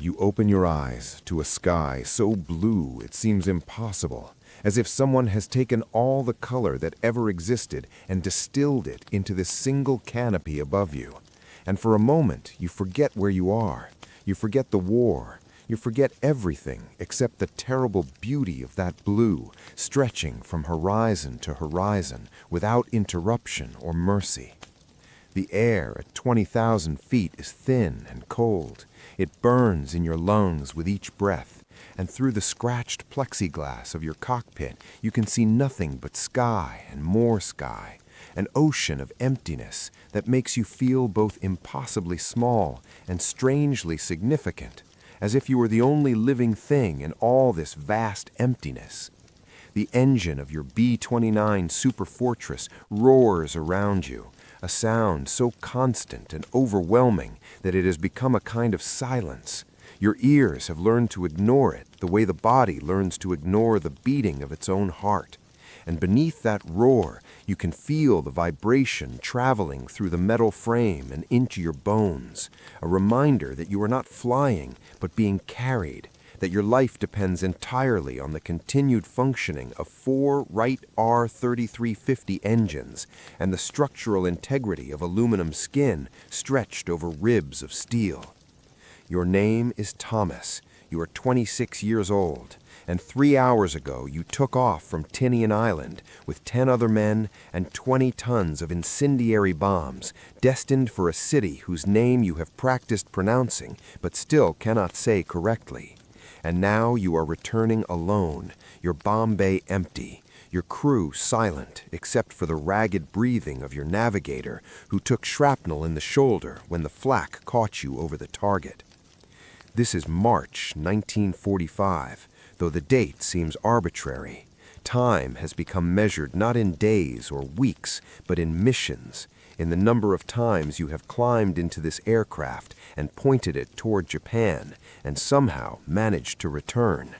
you open your eyes to a sky so blue it seems impossible, as if someone has taken all the color that ever existed and distilled it into this single canopy above you. And for a moment, you forget where you are. You forget the war. You forget everything except the terrible beauty of that blue, stretching from horizon to horizon without interruption or mercy. The air at 20,000 feet is thin and cold. It burns in your lungs with each breath, and through the scratched plexiglass of your cockpit, you can see nothing but sky and more sky, an ocean of emptiness that makes you feel both impossibly small and strangely significant, as if you were the only living thing in all this vast emptiness. The engine of your B-29 Superfortress roars around you, a sound so constant and overwhelming that it has become a kind of silence. Your ears have learned to ignore it the way the body learns to ignore the beating of its own heart. And beneath that roar, you can feel the vibration traveling through the metal frame and into your bones, a reminder that you are not flying, but being carried, that your life depends entirely on the continued functioning of 4 Wright R3350 engines and the structural integrity of aluminum skin stretched over ribs of steel. Your name is Thomas. You are 26 years old, and 3 hours ago you took off from Tinian Island with 10 other men and 20 tons of incendiary bombs destined for a city whose name you have practiced pronouncing but still cannot say correctly. And now you are returning alone, your bomb bay empty, your crew silent except for the ragged breathing of your navigator who took shrapnel in the shoulder when the flak caught you over the target. This is March 1945, though the date seems arbitrary. Time has become measured not in days or weeks, but in missions, in the number of times you have climbed into this aircraft and pointed it toward Japan and somehow managed to return.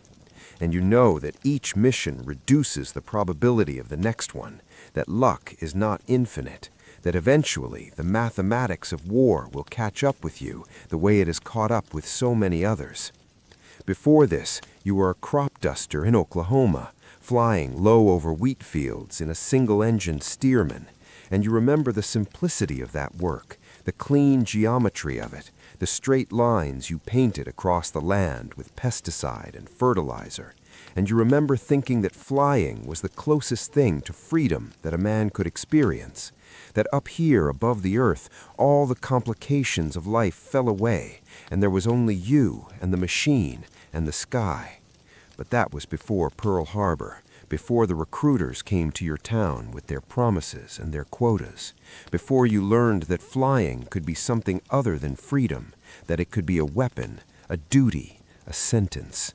And you know that each mission reduces the probability of the next one, that luck is not infinite, that eventually the mathematics of war will catch up with you the way it has caught up with so many others. Before this, you were a crop duster in Oklahoma, flying low over wheat fields in a single-engine Stearman, and you remember the simplicity of that work, the clean geometry of it, the straight lines you painted across the land with pesticide and fertilizer, and you remember thinking that flying was the closest thing to freedom that a man could experience, that up here above the earth all the complications of life fell away, and there was only you and the machine and the sky. But that was before Pearl Harbor, before the recruiters came to your town with their promises and their quotas, before you learned that flying could be something other than freedom, that it could be a weapon, a duty, a sentence.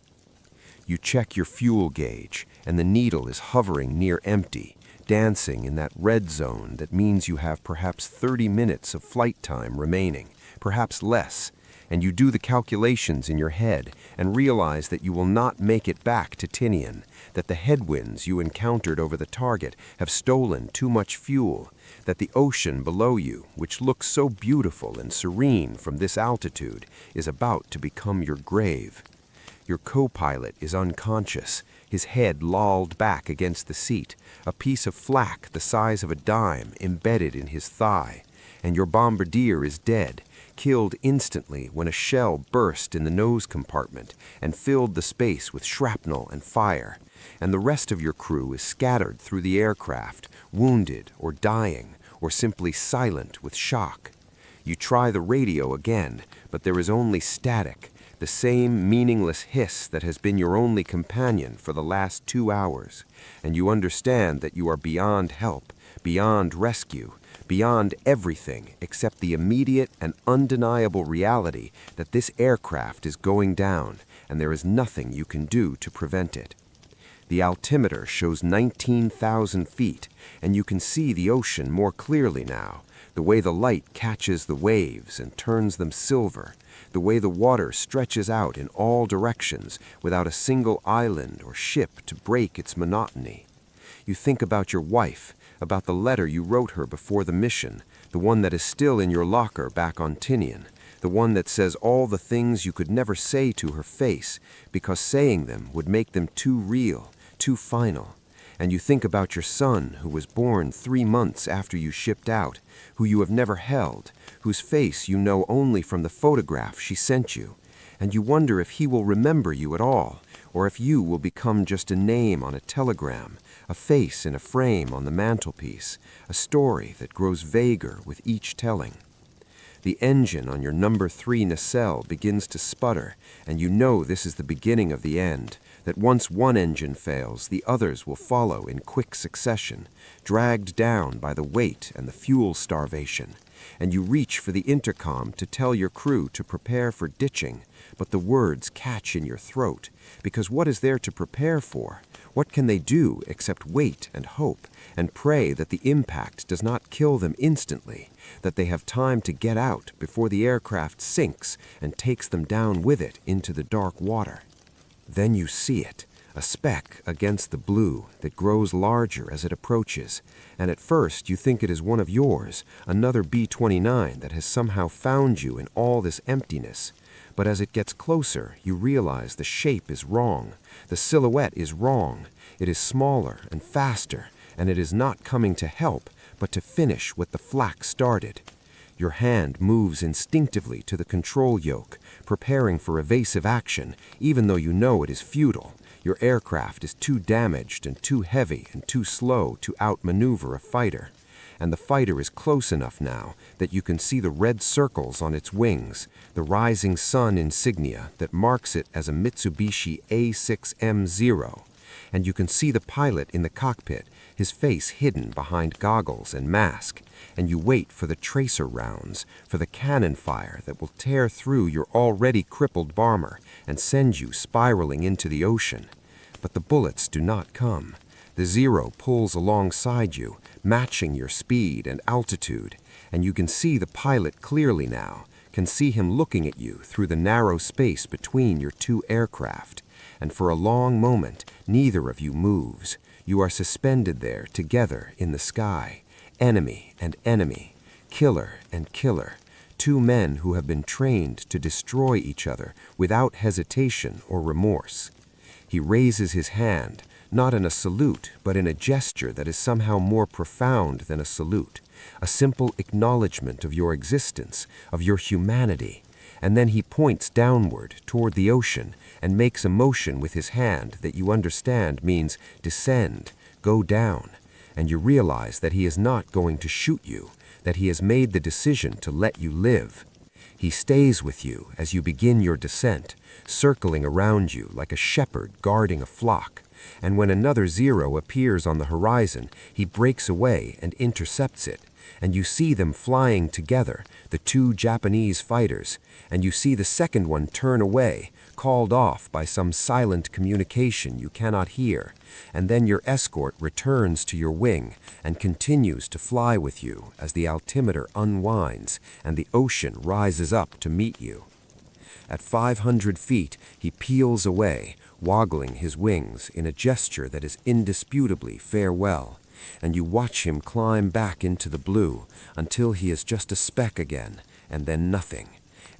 You check your fuel gauge, and the needle is hovering near empty, dancing in that red zone that means you have perhaps 30 minutes of flight time remaining, perhaps less, and you do the calculations in your head and realize that you will not make it back to Tinian, that the headwinds you encountered over the target have stolen too much fuel, that the ocean below you, which looks so beautiful and serene from this altitude, is about to become your grave. Your co-pilot is unconscious, his head lolled back against the seat, a piece of flak the size of a dime embedded in his thigh, and your bombardier is dead, killed instantly when a shell burst in the nose compartment and filled the space with shrapnel and fire, and the rest of your crew is scattered through the aircraft, wounded or dying, or simply silent with shock. You try the radio again, but there is only static, the same meaningless hiss that has been your only companion for the last 2 hours, and you understand that you are beyond help, beyond rescue, beyond everything except the immediate and undeniable reality that this aircraft is going down and there is nothing you can do to prevent it. The altimeter shows 19,000 feet, and you can see the ocean more clearly now, the way the light catches the waves and turns them silver, the way the water stretches out in all directions without a single island or ship to break its monotony. You think about your wife, about the letter you wrote her before the mission, the one that is still in your locker back on Tinian, the one that says all the things you could never say to her face, because saying them would make them too real, too final. And you think about your son, who was born 3 months after you shipped out, who you have never held, whose face you know only from the photograph she sent you. And you wonder if he will remember you at all, or if you will become just a name on a telegram, a face in a frame on the mantelpiece, a story that grows vaguer with each telling. The engine on your number 3 nacelle begins to sputter, and you know this is the beginning of the end, that once one engine fails, the others will follow in quick succession, dragged down by the weight and the fuel starvation. And you reach for the intercom to tell your crew to prepare for ditching, but the words catch in your throat, because what is there to prepare for? What can they do except wait and hope, and pray that the impact does not kill them instantly, that they have time to get out before the aircraft sinks and takes them down with it into the dark water? Then you see it, a speck against the blue that grows larger as it approaches, and at first you think it is one of yours, another B-29 that has somehow found you in all this emptiness. But as it gets closer, you realize the shape is wrong, the silhouette is wrong, it is smaller and faster, and it is not coming to help, but to finish what the flak started. Your hand moves instinctively to the control yoke, preparing for evasive action, even though you know it is futile. Your aircraft is too damaged and too heavy and too slow to outmaneuver a fighter. And the fighter is close enough now that you can see the red circles on its wings, the rising sun insignia that marks it as a Mitsubishi A6M0. And you can see the pilot in the cockpit, his face hidden behind goggles and mask. And you wait for the tracer rounds, for the cannon fire that will tear through your already crippled bomber and send you spiraling into the ocean. But the bullets do not come. The Zero pulls alongside you, matching your speed and altitude, and you can see the pilot clearly now, can see him looking at you through the narrow space between your 2 aircraft. And for a long moment, neither of you moves. You are suspended there together in the sky. Enemy and enemy, killer and killer, 2 men who have been trained to destroy each other without hesitation or remorse. He raises his hand, not in a salute, but in a gesture that is somehow more profound than a salute, a simple acknowledgement of your existence, of your humanity. And then he points downward toward the ocean and makes a motion with his hand that you understand means descend, go down. And you realize that he is not going to shoot you, that he has made the decision to let you live. He stays with you as you begin your descent, circling around you like a shepherd guarding a flock. And when another Zero appears on the horizon, he breaks away and intercepts it. And you see them flying together, the 2 Japanese fighters, and you see the second one turn away, called off by some silent communication you cannot hear. And then your escort returns to your wing and continues to fly with you as the altimeter unwinds and the ocean rises up to meet you. At 500 feet, he peels away, woggling his wings in a gesture that is indisputably farewell. And you watch him climb back into the blue until he is just a speck again, and then nothing.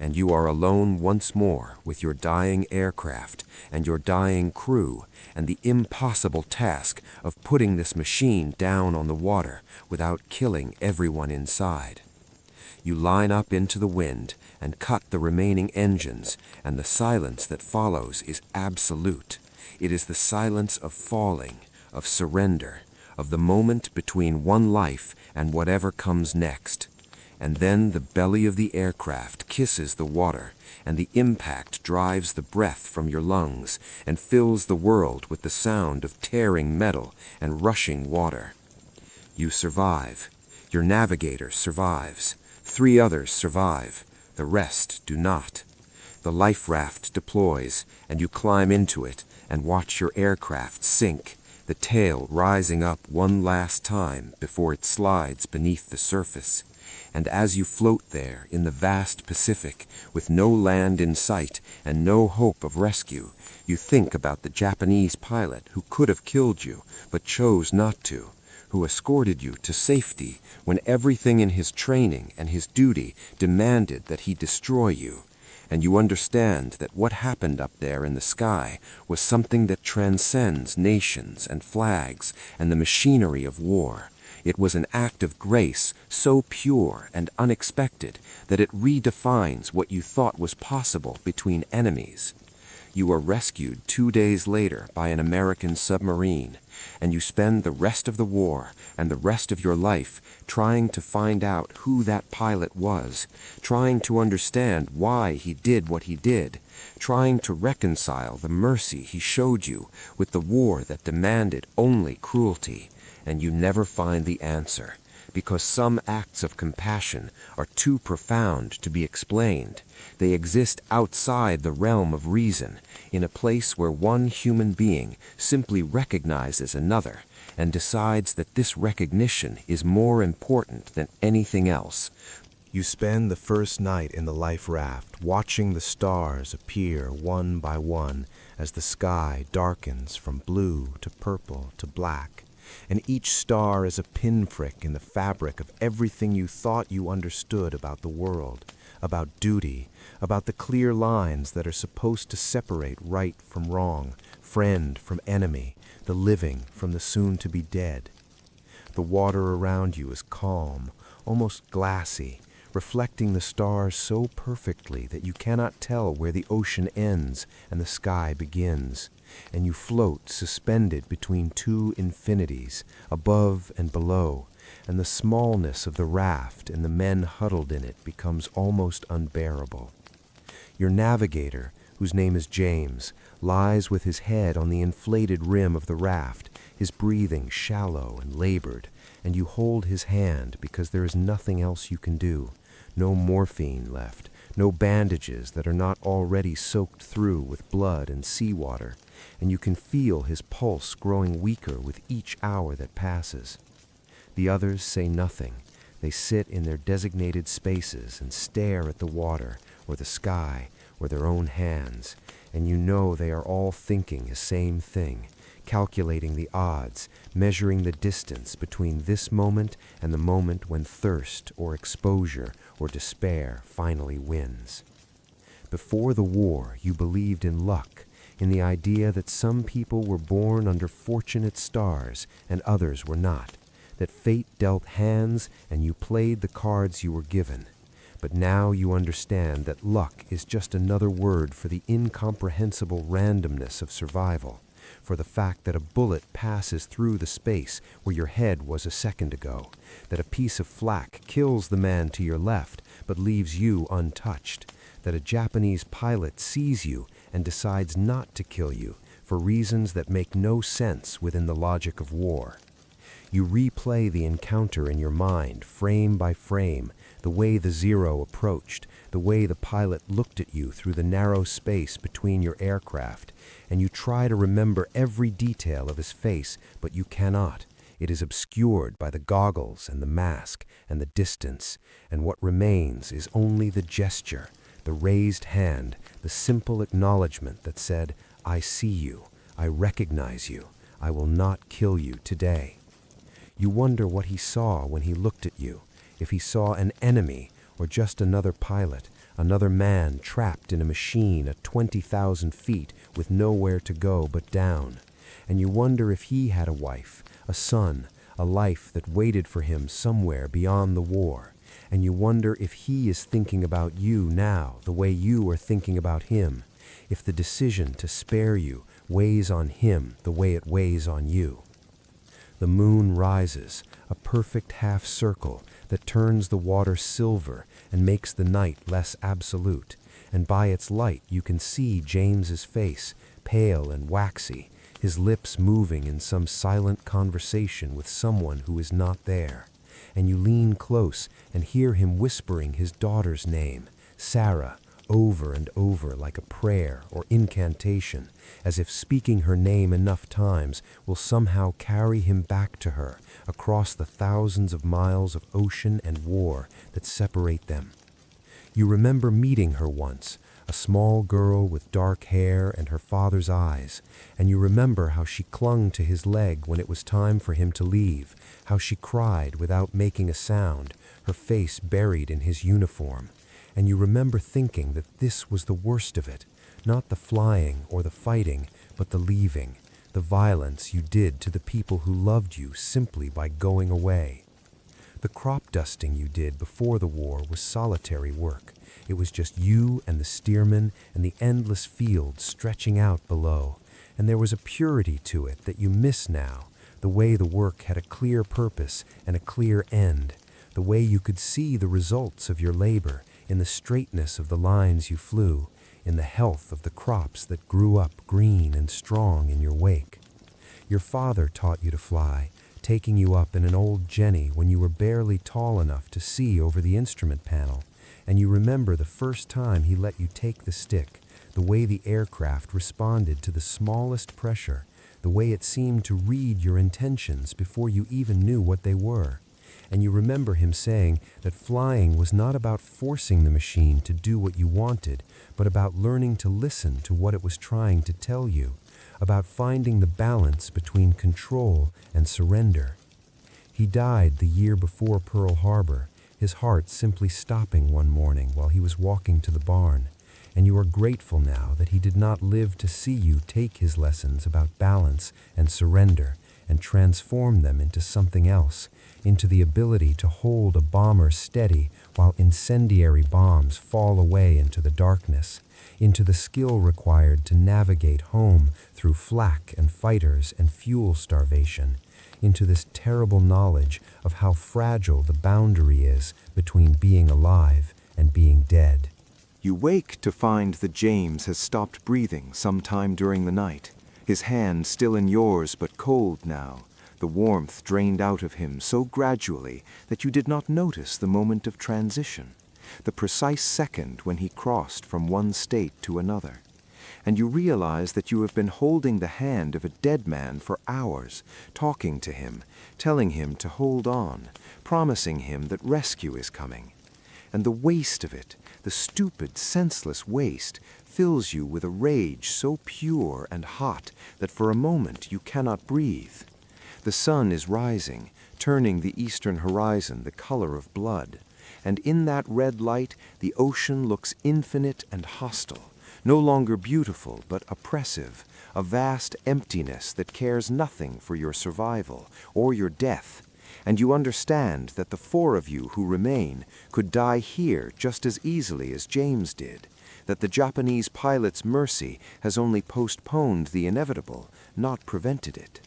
And you are alone once more with your dying aircraft and your dying crew and the impossible task of putting this machine down on the water without killing everyone inside. You line up into the wind and cut the remaining engines, and the silence that follows is absolute. It is the silence of falling, of surrender, of the moment between one life and whatever comes next. And then the belly of the aircraft kisses the water, and the impact drives the breath from your lungs and fills the world with the sound of tearing metal and rushing water. You survive. Your navigator survives. 3 others survive. The rest do not. The life raft deploys, and you climb into it and watch your aircraft sink, the tail rising up one last time before it slides beneath the surface. And as you float there in the vast Pacific, with no land in sight and no hope of rescue, you think about the Japanese pilot who could have killed you, but chose not to, who escorted you to safety when everything in his training and his duty demanded that he destroy you. And you understand that what happened up there in the sky was something that transcends nations and flags and the machinery of war. It was an act of grace so pure and unexpected that it redefines what you thought was possible between enemies. You are rescued 2 days later by an American submarine, and you spend the rest of the war and the rest of your life trying to find out who that pilot was, trying to understand why he did what he did, trying to reconcile the mercy he showed you with the war that demanded only cruelty, and you never find the answer, because some acts of compassion are too profound to be explained. They exist outside the realm of reason, in a place where one human being simply recognizes another and decides that this recognition is more important than anything else. You spend the first night in the life raft, watching the stars appear one by one as the sky darkens from blue to purple to black. And each star is a pinprick in the fabric of everything you thought you understood about the world, about duty, about the clear lines that are supposed to separate right from wrong, friend from enemy, the living from the soon-to-be dead. The water around you is calm, almost glassy, reflecting the stars so perfectly that you cannot tell where the ocean ends and the sky begins, and you float suspended between two infinities, above and below, and the smallness of the raft and the men huddled in it becomes almost unbearable. Your navigator, whose name is James, lies with his head on the inflated rim of the raft, his breathing shallow and labored, and you hold his hand because there is nothing else you can do. No morphine left, no bandages that are not already soaked through with blood and seawater, and you can feel his pulse growing weaker with each hour that passes. The others say nothing. They sit in their designated spaces and stare at the water or the sky or their own hands, and you know they are all thinking the same thing, calculating the odds, measuring the distance between this moment and the moment when thirst or exposure or despair finally wins. Before the war, you believed in luck, in the idea that some people were born under fortunate stars and others were not, that fate dealt hands and you played the cards you were given. But now you understand that luck is just another word for the incomprehensible randomness of survival, for the fact that a bullet passes through the space where your head was a second ago, that a piece of flak kills the man to your left but leaves you untouched, that a Japanese pilot sees you and decides not to kill you for reasons that make no sense within the logic of war. You replay the encounter in your mind, frame by frame, the way the Zero approached, the way the pilot looked at you through the narrow space between your aircraft, and you try to remember every detail of his face, but you cannot. It is obscured by the goggles and the mask and the distance, and what remains is only the gesture, the raised hand, the simple acknowledgement that said, "I see you, I recognize you, I will not kill you today." You wonder what he saw when he looked at you, if he saw an enemy or just another pilot, another man trapped in a machine at 20,000 feet with nowhere to go but down. And you wonder if he had a wife, a son, a life that waited for him somewhere beyond the war. And you wonder if he is thinking about you now the way you are thinking about him, if the decision to spare you weighs on him the way it weighs on you. The moon rises, a perfect half circle that turns the water silver and makes the night less absolute, and by its light you can see James's face, pale and waxy, his lips moving in some silent conversation with someone who is not there, and you lean close and hear him whispering his daughter's name, Sarah, over and over like a prayer or incantation, as if speaking her name enough times will somehow carry him back to her across the thousands of miles of ocean and war that separate them. You remember meeting her once, a a small girl with dark hair and her father's eyes, and you remember how she clung to his leg when it was time for him to leave, how she cried without making a sound, her face buried in his uniform. And you remember thinking that this was the worst of it, not the flying or the fighting, but the leaving, the violence you did to the people who loved you simply by going away. The crop dusting you did before the war was solitary work. It was just you and the steerman and the endless fields stretching out below. And there was a purity to it that you miss now, the way the work had a clear purpose and a clear end, the way you could see the results of your labor in the straightness of the lines you flew, in the health of the crops that grew up green and strong in your wake. Your father taught you to fly, taking you up in an old Jenny when you were barely tall enough to see over the instrument panel, and you remember the first time he let you take the stick, the way the aircraft responded to the smallest pressure, the way it seemed to read your intentions before you even knew what they were. And you remember him saying that flying was not about forcing the machine to do what you wanted, but about learning to listen to what it was trying to tell you, about finding the balance between control and surrender. He died the year before Pearl Harbor, his heart simply stopping one morning while he was walking to the barn, and you are grateful now that he did not live to see you take his lessons about balance and surrender and transform them into something else, into the ability to hold a bomber steady while incendiary bombs fall away into the darkness, into the skill required to navigate home through flak and fighters and fuel starvation, into this terrible knowledge of how fragile the boundary is between being alive and being dead. You wake to find that James has stopped breathing sometime during the night, his hand still in yours but cold now, the warmth drained out of him so gradually that you did not notice the moment of transition, the precise second when he crossed from one state to another. And you realize that you have been holding the hand of a dead man for hours, talking to him, telling him to hold on, promising him that rescue is coming. And the waste of it, the stupid, senseless waste, fills you with a rage so pure and hot that for a moment you cannot breathe. The sun is rising, turning the eastern horizon the color of blood, and in that red light the ocean looks infinite and hostile, no longer beautiful but oppressive, a vast emptiness that cares nothing for your survival or your death. And you understand that the four of you who remain could die here just as easily as James did, that the Japanese pilot's mercy has only postponed the inevitable, not prevented it.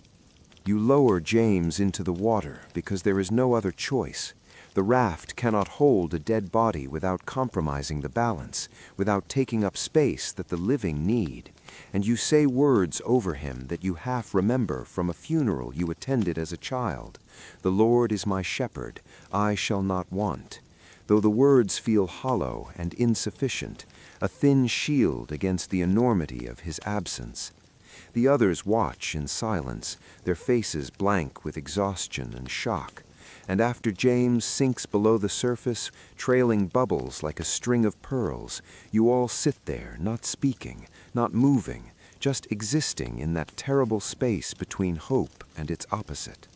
You lower James into the water because there is no other choice. The raft cannot hold a dead body without compromising the balance, without taking up space that the living need. And you say words over him that you half remember from a funeral you attended as a child. "The Lord is my shepherd, I shall not want." Though the words feel hollow and insufficient, a thin shield against the enormity of his absence. The others watch in silence, their faces blank with exhaustion and shock. And after James sinks below the surface, trailing bubbles like a string of pearls, you all sit there, not speaking, not moving, just existing in that terrible space between hope and its opposite.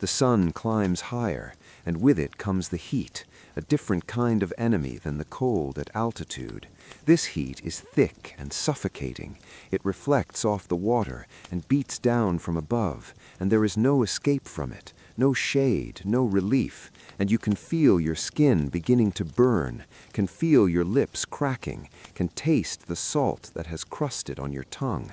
The sun climbs higher, and with it comes the heat, a different kind of enemy than the cold at altitude. This heat is thick and suffocating. It reflects off the water and beats down from above, and there is no escape from it, no shade, no relief, and you can feel your skin beginning to burn, can feel your lips cracking, can taste the salt that has crusted on your tongue.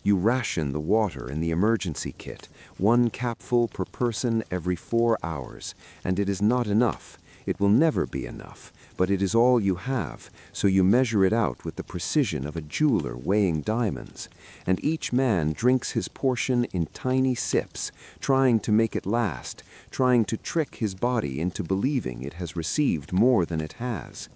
You ration the water in the emergency kit, 1 capful per person every 4 hours, and it is not enough. It will never be enough, but it is all you have, so you measure it out with the precision of a jeweler weighing diamonds, and each man drinks his portion in tiny sips, trying to make it last, trying to trick his body into believing it has received more than it has.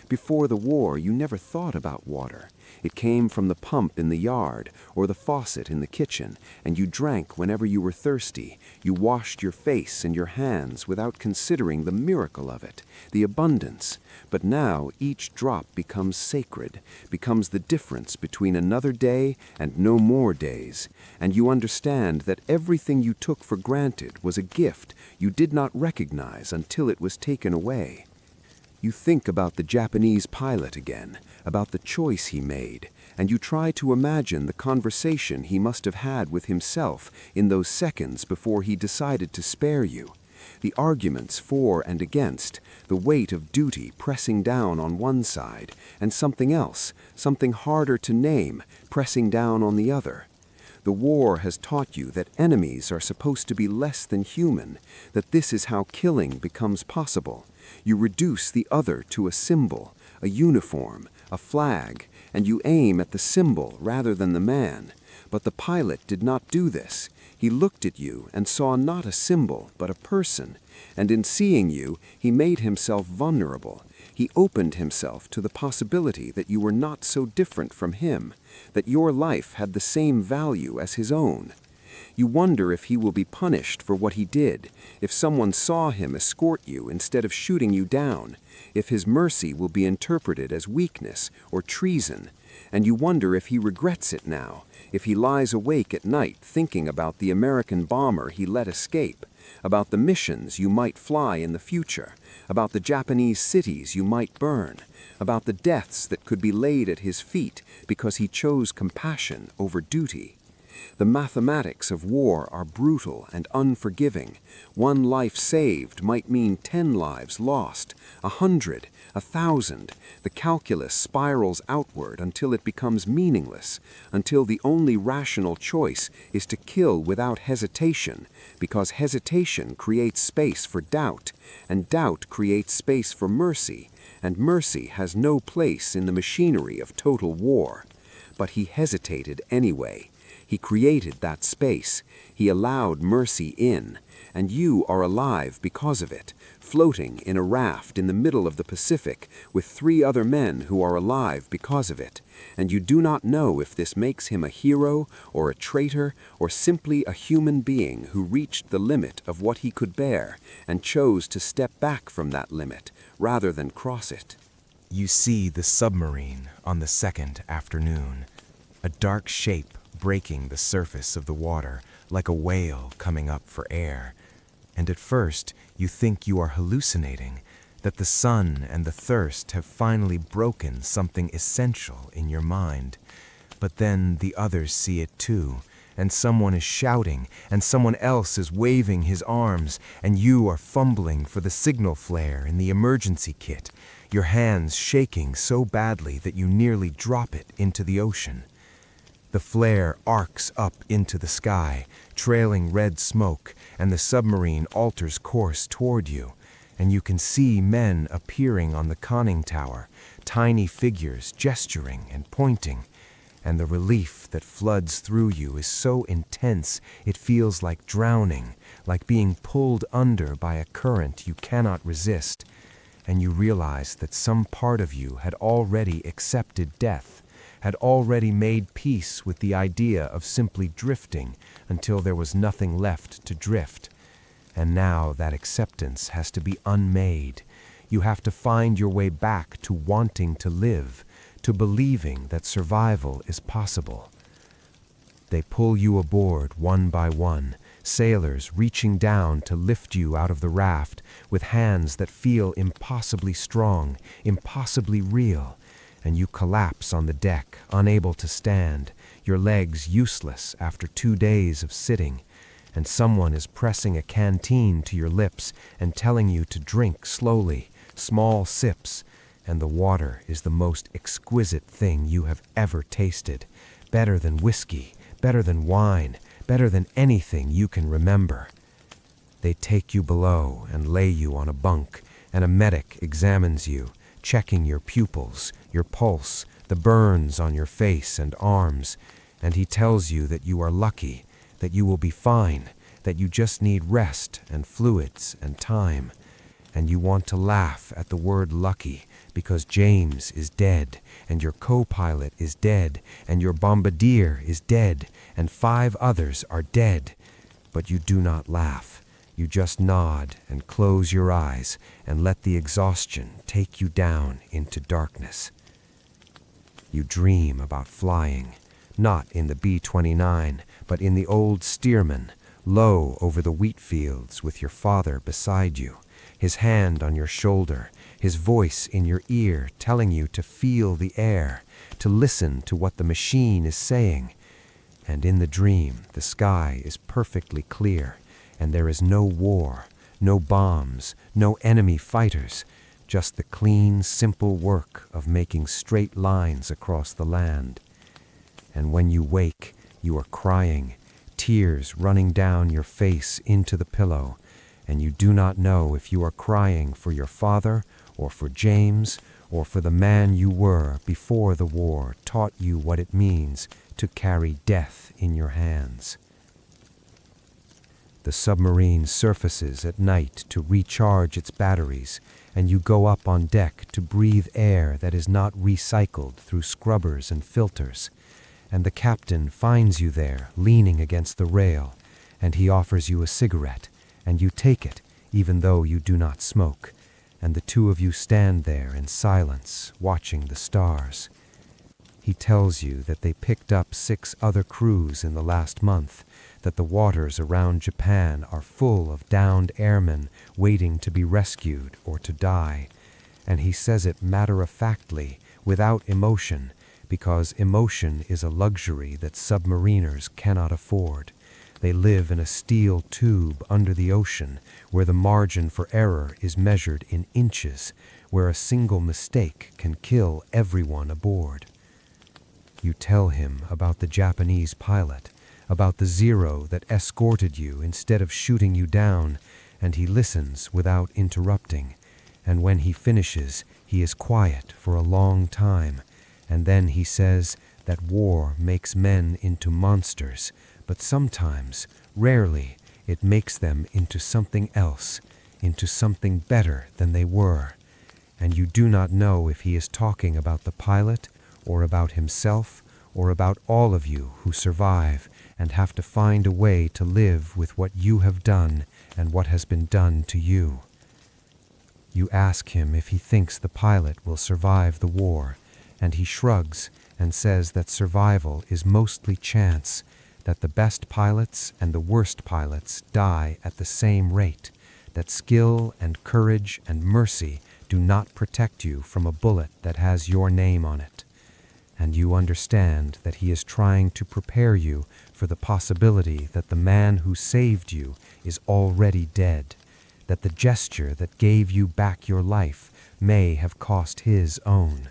Before the war, you never thought about water. It came from the pump in the yard or the faucet in the kitchen, and you drank whenever you were thirsty. You washed your face and your hands without considering the miracle of it, the abundance. But now each drop becomes sacred, becomes the difference between another day and no more days, and you understand that everything you took for granted was a gift you did not recognize until it was taken away. You think about the Japanese pilot again, about the choice he made, and you try to imagine the conversation he must have had with himself in those seconds before he decided to spare you. The arguments for and against, the weight of duty pressing down on one side, and something else, something harder to name, pressing down on the other. The war has taught you that enemies are supposed to be less than human, that this is how killing becomes possible. You reduce the other to a symbol, a uniform, a flag, and you aim at the symbol rather than the man. But the pilot did not do this. He looked at you and saw not a symbol, but a person, and in seeing you, he made himself vulnerable. He opened himself to the possibility that you were not so different from him, that your life had the same value as his own. You wonder if he will be punished for what he did, if someone saw him escort you instead of shooting you down, if his mercy will be interpreted as weakness or treason, and you wonder if he regrets it now, if he lies awake at night thinking about the American bomber he let escape, about the missions you might fly in the future, about the Japanese cities you might burn, about the deaths that could be laid at his feet because he chose compassion over duty. The mathematics of war are brutal and unforgiving. One life saved might mean 10 lives lost, 100, 1,000. The calculus spirals outward until it becomes meaningless, until the only rational choice is to kill without hesitation, because hesitation creates space for doubt, and doubt creates space for mercy, and mercy has no place in the machinery of total war. But he hesitated anyway. He created that space. He allowed mercy in, and you are alive because of it, floating in a raft in the middle of the Pacific with 3 other men who are alive because of it, and you do not know if this makes him a hero or a traitor or simply a human being who reached the limit of what he could bear and chose to step back from that limit rather than cross it. You see the submarine on the second afternoon, a dark shape breaking the surface of the water like a whale coming up for air. And at first, you think you are hallucinating, that the sun and the thirst have finally broken something essential in your mind. But then the others see it too, and someone is shouting, and someone else is waving his arms, and you are fumbling for the signal flare in the emergency kit, your hands shaking so badly that you nearly drop it into the ocean. The flare arcs up into the sky, trailing red smoke, and the submarine alters course toward you, and you can see men appearing on the conning tower, tiny figures gesturing and pointing, and the relief that floods through you is so intense it feels like drowning, like being pulled under by a current you cannot resist, and you realize that some part of you had already accepted death, had already made peace with the idea of simply drifting until there was nothing left to drift. And now that acceptance has to be unmade. You have to find your way back to wanting to live, to believing that survival is possible. They pull you aboard one by one, sailors reaching down to lift you out of the raft with hands that feel impossibly strong, impossibly real, and you collapse on the deck, unable to stand, your legs useless after 2 days of sitting, and someone is pressing a canteen to your lips and telling you to drink slowly, small sips, and the water is the most exquisite thing you have ever tasted, better than whiskey, better than wine, better than anything you can remember. They take you below and lay you on a bunk, and a medic examines you, checking your pupils, your pulse, the burns on your face and arms, and he tells you that you are lucky, that you will be fine, that you just need rest and fluids and time. And you want to laugh at the word lucky because James is dead, and your co-pilot is dead, and your bombardier is dead, and 5 others are dead. But you do not laugh. You just nod and close your eyes and let the exhaustion take you down into darkness. You dream about flying, not in the B-29, but in the old Stearman, low over the wheat fields with your father beside you, his hand on your shoulder, his voice in your ear telling you to feel the air, to listen to what the machine is saying. And in the dream, the sky is perfectly clear, and there is no war, no bombs, no enemy fighters, just the clean, simple work of making straight lines across the land. And when you wake, you are crying, tears running down your face into the pillow, and you do not know if you are crying for your father or for James or for the man you were before the war taught you what it means to carry death in your hands. The submarine surfaces at night to recharge its batteries, and you go up on deck to breathe air that is not recycled through scrubbers and filters. And the captain finds you there, leaning against the rail, and he offers you a cigarette, and you take it, even though you do not smoke, and the 2 of you stand there in silence, watching the stars. He tells you that they picked up 6 other crews in the last month, that the waters around Japan are full of downed airmen waiting to be rescued or to die, and he says it matter-of-factly, without emotion, because emotion is a luxury that submariners cannot afford. They live in a steel tube under the ocean, where the margin for error is measured in inches, where a single mistake can kill everyone aboard. You tell him about the Japanese pilot, about the Zero that escorted you instead of shooting you down, and he listens without interrupting, and when he finishes, he is quiet for a long time, and then he says that war makes men into monsters, but sometimes, rarely, it makes them into something else, into something better than they were, and you do not know if he is talking about the pilot, or about himself, or about all of you who survive and have to find a way to live with what you have done and what has been done to you. You ask him if he thinks the pilot will survive the war, and he shrugs and says that survival is mostly chance, that the best pilots and the worst pilots die at the same rate, that skill and courage and mercy do not protect you from a bullet that has your name on it. And you understand that he is trying to prepare you for the possibility that the man who saved you is already dead, that the gesture that gave you back your life may have cost his own.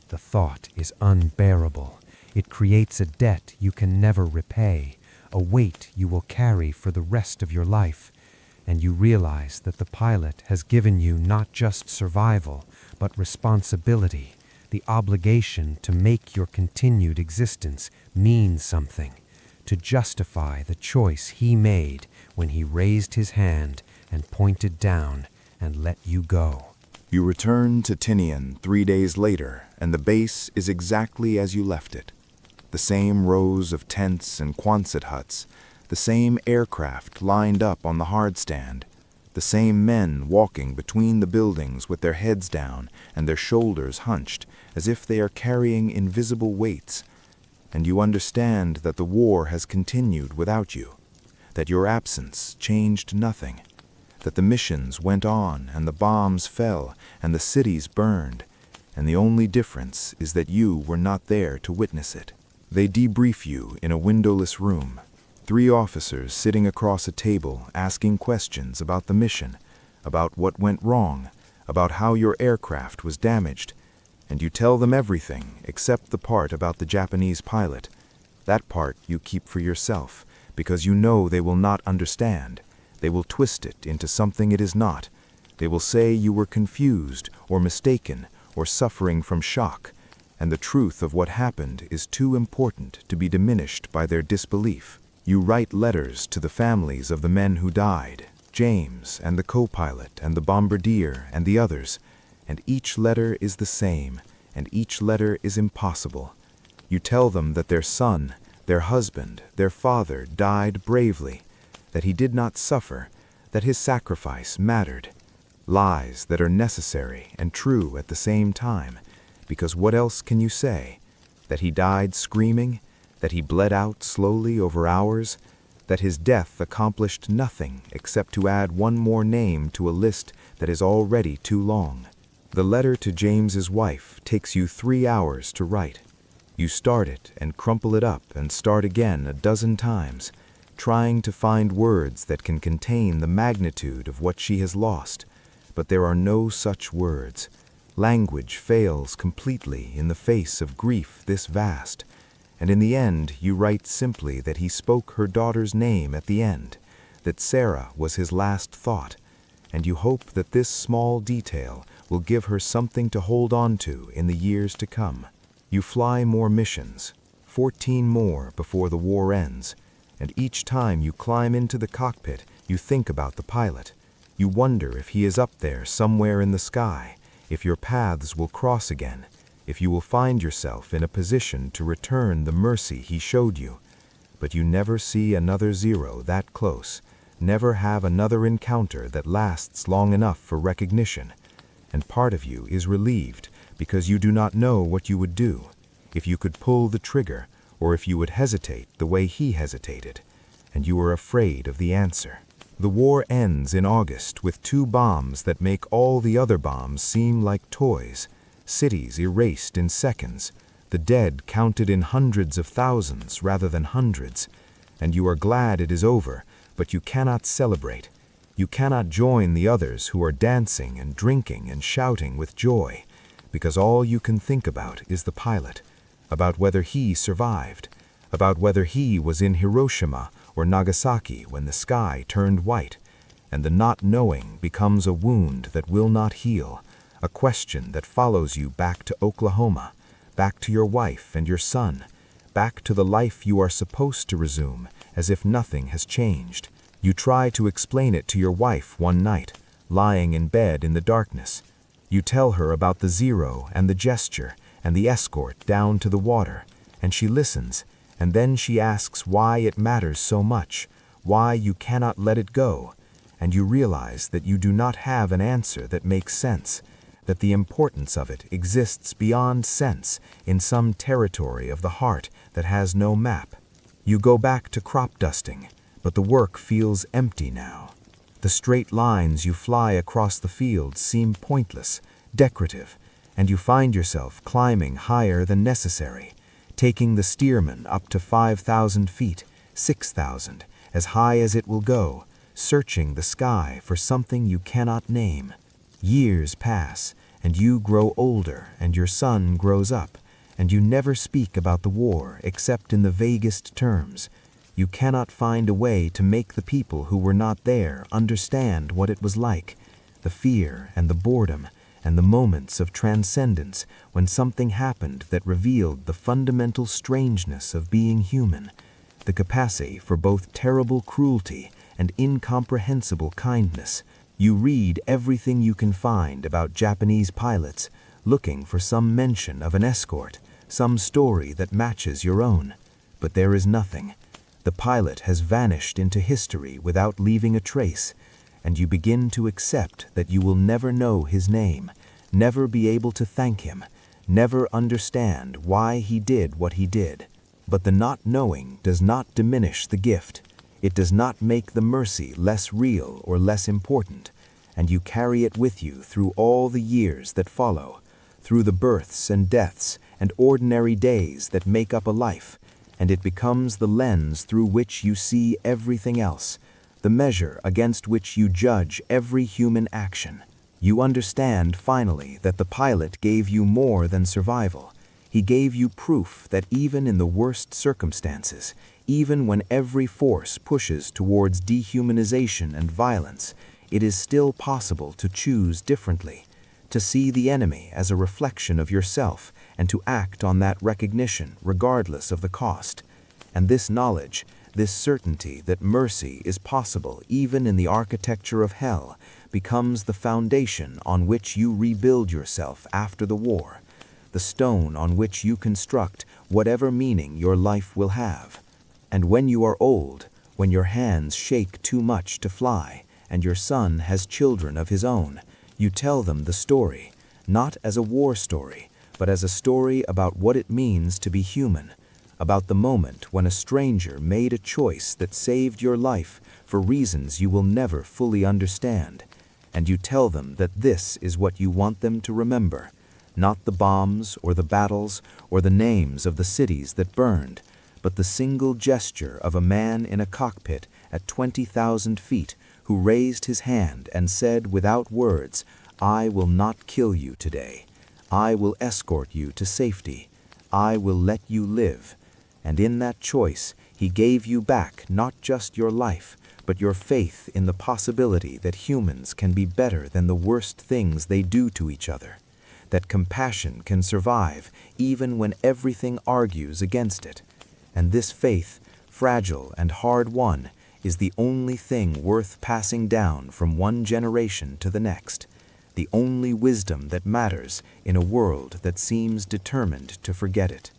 The thought is unbearable. It creates a debt you can never repay, a weight you will carry for the rest of your life, and you realize that the pilot has given you not just survival, but responsibility, the obligation to make your continued existence mean something, to justify the choice he made when he raised his hand and pointed down and let you go. You return to Tinian 3 days later, and the base is exactly as you left it. The same rows of tents and Quonset huts, the same aircraft lined up on the hardstand, the same men walking between the buildings with their heads down and their shoulders hunched, as if they are carrying invisible weights. And you understand that the war has continued without you, that your absence changed nothing, that the missions went on and the bombs fell and the cities burned, and the only difference is that you were not there to witness it. They debrief you in a windowless room, 3 officers sitting across a table asking questions about the mission, about what went wrong, about how your aircraft was damaged, and you tell them everything except the part about the Japanese pilot. That part you keep for yourself, because you know they will not understand. They will twist it into something it is not. They will say you were confused or mistaken or suffering from shock, and the truth of what happened is too important to be diminished by their disbelief. You write letters to the families of the men who died, James and the co-pilot and the bombardier and the others, and each letter is the same, and each letter is impossible. You tell them that their son, their husband, their father died bravely, that he did not suffer, that his sacrifice mattered. Lies that are necessary and true at the same time, because what else can you say? That he died screaming, that he bled out slowly over hours, that his death accomplished nothing except to add one more name to a list that is already too long. The letter to James's wife takes you 3 hours to write. You start it and crumple it up and start again a dozen times, trying to find words that can contain the magnitude of what she has lost, but there are no such words. Language fails completely in the face of grief this vast, and in the end you write simply that he spoke her daughter's name at the end, that Sarah was his last thought, and you hope that this small detail will give her something to hold on to in the years to come. You fly more missions, 14 more before the war ends, and each time you climb into the cockpit, you think about the pilot. You wonder if he is up there somewhere in the sky, if your paths will cross again, if you will find yourself in a position to return the mercy he showed you. But you never see another zero that close, never have another encounter that lasts long enough for recognition, and part of you is relieved because you do not know what you would do, if you could pull the trigger, or if you would hesitate the way he hesitated, and you are afraid of the answer. The war ends in August with 2 bombs that make all the other bombs seem like toys, cities erased in seconds, the dead counted in hundreds of thousands rather than hundreds, and you are glad it is over, but you cannot celebrate. You cannot join the others who are dancing and drinking and shouting with joy, because all you can think about is the pilot, about whether he survived, about whether he was in Hiroshima or Nagasaki when the sky turned white, and the not knowing becomes a wound that will not heal, a question that follows you back to Oklahoma, back to your wife and your son, back to the life you are supposed to resume, as if nothing has changed. You try to explain it to your wife one night, lying in bed in the darkness. You tell her about the zero and the gesture and the escort down to the water, and she listens, and then she asks why it matters so much, why you cannot let it go, and you realize that you do not have an answer that makes sense, that the importance of it exists beyond sense in some territory of the heart that has no map. You go back to crop dusting, but the work feels empty now. The straight lines you fly across the fields seem pointless, decorative, and you find yourself climbing higher than necessary, taking the Stearman up to 5,000 feet, 6,000, as high as it will go, searching the sky for something you cannot name. Years pass, and you grow older, and your son grows up, and you never speak about the war except in the vaguest terms. You cannot find a way to make the people who were not there understand what it was like, the fear and the boredom, and the moments of transcendence when something happened that revealed the fundamental strangeness of being human, the capacity for both terrible cruelty and incomprehensible kindness. You read everything you can find about Japanese pilots, looking for some mention of an escort, some story that matches your own. But there is nothing. The pilot has vanished into history without leaving a trace, and you begin to accept that you will never know his name, never be able to thank him, never understand why he did what he did. But the not knowing does not diminish the gift. It does not make the mercy less real or less important, and you carry it with you through all the years that follow, through the births and deaths and ordinary days that make up a life, and it becomes the lens through which you see everything else, the measure against which you judge every human action. You understand finally that the pilot gave you more than survival. He gave you proof that even in the worst circumstances, even when every force pushes towards dehumanization and violence, it is still possible to choose differently, to see the enemy as a reflection of yourself and to act on that recognition regardless of the cost. And this knowledge, This certainty that mercy is possible even in the architecture of hell becomes the foundation on which you rebuild yourself after the war, the stone on which you construct whatever meaning your life will have. And when you are old, when your hands shake too much to fly, and your son has children of his own, you tell them the story, not as a war story, but as a story about what it means to be human, about the moment when a stranger made a choice that saved your life for reasons you will never fully understand. And you tell them that this is what you want them to remember, not the bombs or the battles or the names of the cities that burned, but the single gesture of a man in a cockpit at 20,000 feet who raised his hand and said without words, "I will not kill you today. I will escort you to safety. I will let you live." And in that choice, he gave you back not just your life, but your faith in the possibility that humans can be better than the worst things they do to each other, that compassion can survive even when everything argues against it. And this faith, fragile and hard-won, is the only thing worth passing down from one generation to the next, the only wisdom that matters in a world that seems determined to forget it.